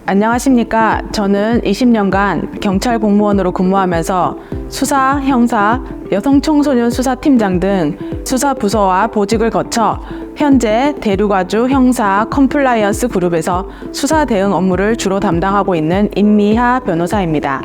안녕하십니까. 저는 20년간 경찰 공무원으로 근무하면서 수사, 형사, 여성청소년 수사팀장 등 수사부서와 보직을 거쳐 현재 대륙아주 형사 컴플라이언스 그룹에서 수사 대응 업무를 주로 담당하고 있는 임미하 변호사입니다.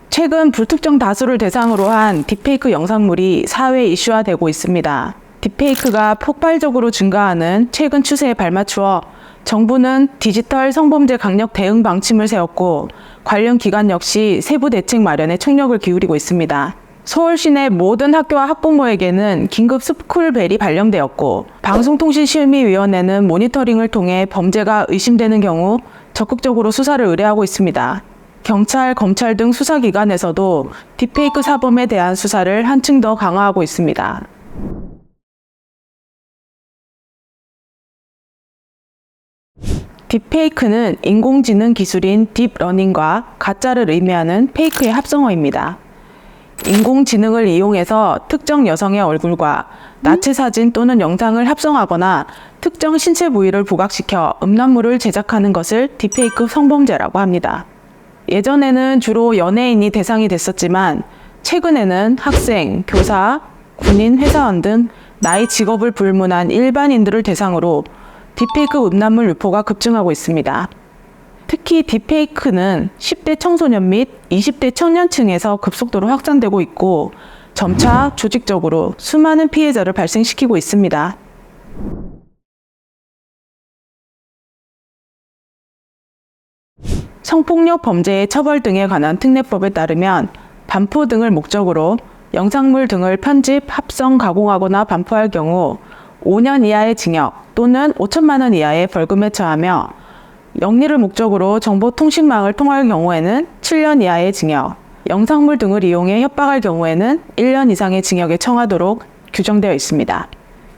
최근 불특정 다수를 대상으로 한 딥페이크 영상물이 사회 이슈화되고 있습니다. 딥페이크가 폭발적으로 증가하는 최근 추세에 발맞추어 정부는 디지털 성범죄 강력 대응 방침을 세웠고 관련 기관 역시 세부 대책 마련에 총력을 기울이고 있습니다. 서울 시내 모든 학교와 학부모에게는 긴급 스쿨벨이 발령되었고 방송통신심의위원회는 모니터링을 통해 범죄가 의심되는 경우 적극적으로 수사를 의뢰하고 있습니다. 경찰, 검찰 등 수사기관에서도 딥페이크 사범에 대한 수사를 한층 더 강화하고 있습니다. 딥페이크는 인공지능 기술인 딥러닝과 가짜를 의미하는 페이크의 합성어입니다. 인공지능을 이용해서 특정 여성의 얼굴과 나체 사진 또는 영상을 합성하거나 특정 신체 부위를 부각시켜 음란물을 제작하는 것을 딥페이크 성범죄라고 합니다. 예전에는 주로 연예인이 대상이 됐었지만 최근에는 학생, 교사, 군인, 회사원 등 나이 직업을 불문한 일반인들을 대상으로 딥페이크 음란물 유포가 급증하고 있습니다. 특히 딥페이크는 10대 청소년 및 20대 청년층에서 급속도로 확산되고 있고 점차 조직적으로 수많은 피해자를 발생시키고 있습니다. 성폭력 범죄의 처벌 등에 관한 특례법에 따르면 반포 등을 목적으로 영상물 등을 편집, 합성, 가공하거나 반포할 경우 5년 이하의 징역 또는 5천만 원 이하의 벌금에 처하며 영리를 목적으로 정보통신망을 통할 경우에는 7년 이하의 징역, 영상물 등을 이용해 협박할 경우에는 1년 이상의 징역에 처하도록 규정되어 있습니다.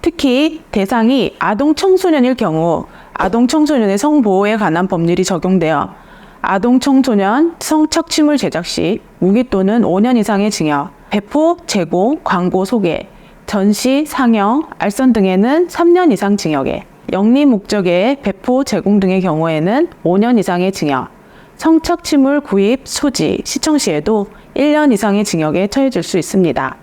특히 대상이 아동 청소년일 경우 아동 청소년의 성보호에 관한 법률이 적용되어 아동 청소년 성착취물 제작 시 무기 또는 5년 이상의 징역, 배포, 제공, 광고, 소개, 전시, 상영, 알선 등에는 3년 이상 징역에, 영리 목적의 배포, 제공 등의 경우에는 5년 이상의 징역, 성착취물 구입, 소지, 시청 시에도 1년 이상의 징역에 처해질 수 있습니다.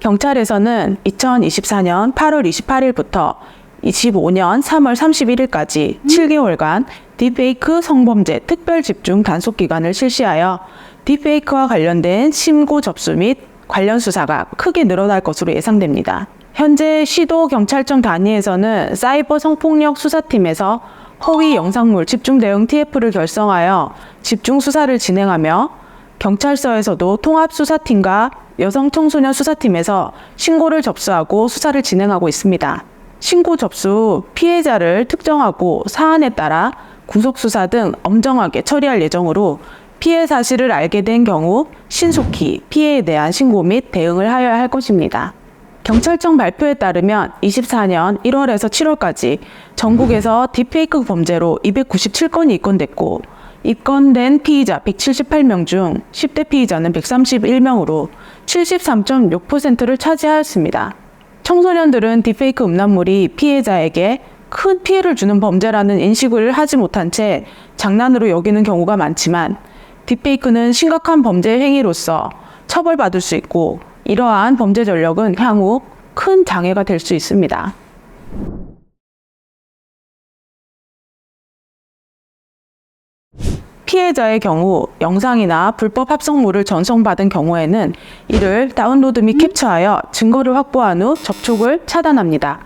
경찰에서는 2024년 8월 28일부터 25년 3월 31일까지 7개월간 딥페이크 성범죄 특별 집중 단속 기간을 실시하여 딥페이크와 관련된 신고 접수 및 관련 수사가 크게 늘어날 것으로 예상됩니다. 현재 시도경찰청 단위에서는 사이버 성폭력 수사팀에서 허위 영상물 집중 대응 TF를 결성하여 집중 수사를 진행하며 경찰서에서도 통합수사팀과 여성청소년 수사팀에서 신고를 접수하고 수사를 진행하고 있습니다. 신고 접수 후 피해자를 특정하고 사안에 따라 구속수사 등 엄정하게 처리할 예정으로 피해 사실을 알게 된 경우 신속히 피해에 대한 신고 및 대응을 하여야 할 것입니다. 경찰청 발표에 따르면 24년 1월에서 7월까지 전국에서 딥페이크 범죄로 297건이 입건됐고 입건된 피의자 178명 중 10대 피의자는 131명으로 73.6%를 차지하였습니다. 청소년들은 딥페이크 음란물이 피해자에게 큰 피해를 주는 범죄라는 인식을 하지 못한 채 장난으로 여기는 경우가 많지만 딥페이크는 심각한 범죄 행위로서 처벌받을 수 있고 이러한 범죄 전력은 향후 큰 장애가 될 수 있습니다. 피해자의 경우 영상이나 불법 합성물을 전송받은 경우에는 이를 다운로드 및 캡처하여 증거를 확보한 후 접촉을 차단합니다.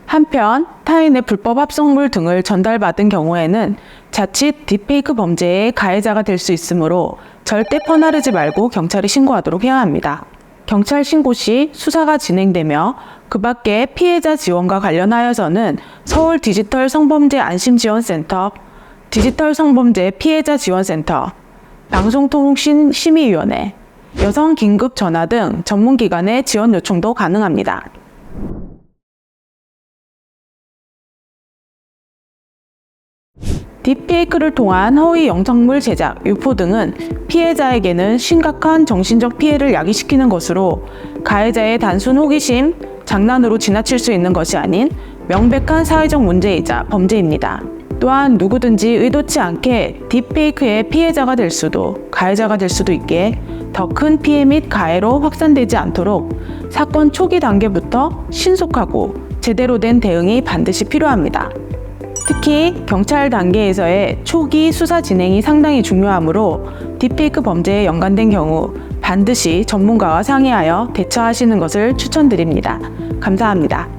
한편 타인의 불법 합성물 등을 전달받은 경우에는 자칫 딥페이크 범죄의 가해자가 될 수 있으므로 절대 퍼나르지 말고 경찰에 신고하도록 해야 합니다. 경찰 신고 시 수사가 진행되며 그 밖에 피해자 지원과 관련하여서는 서울 디지털 성범죄 안심지원센터, 디지털 성범죄 피해자 지원센터, 방송통신심의위원회, 여성긴급전화 등 전문기관의 지원 요청도 가능합니다. 딥페이크를 통한 허위 영상물 제작, 유포 등은 피해자에게는 심각한 정신적 피해를 야기시키는 것으로 가해자의 단순 호기심, 장난으로 지나칠 수 있는 것이 아닌 명백한 사회적 문제이자 범죄입니다. 또한 누구든지 의도치 않게 딥페이크의 피해자가 될 수도 가해자가 될 수도 있기에 더 큰 피해 및 가해로 확산되지 않도록 사건 초기 단계부터 신속하고 제대로 된 대응이 반드시 필요합니다. 특히 경찰 단계에서의 초기 수사 진행이 상당히 중요하므로 딥페이크 범죄에 연관된 경우 반드시 전문가와 상의하여 대처하시는 것을 추천드립니다. 감사합니다.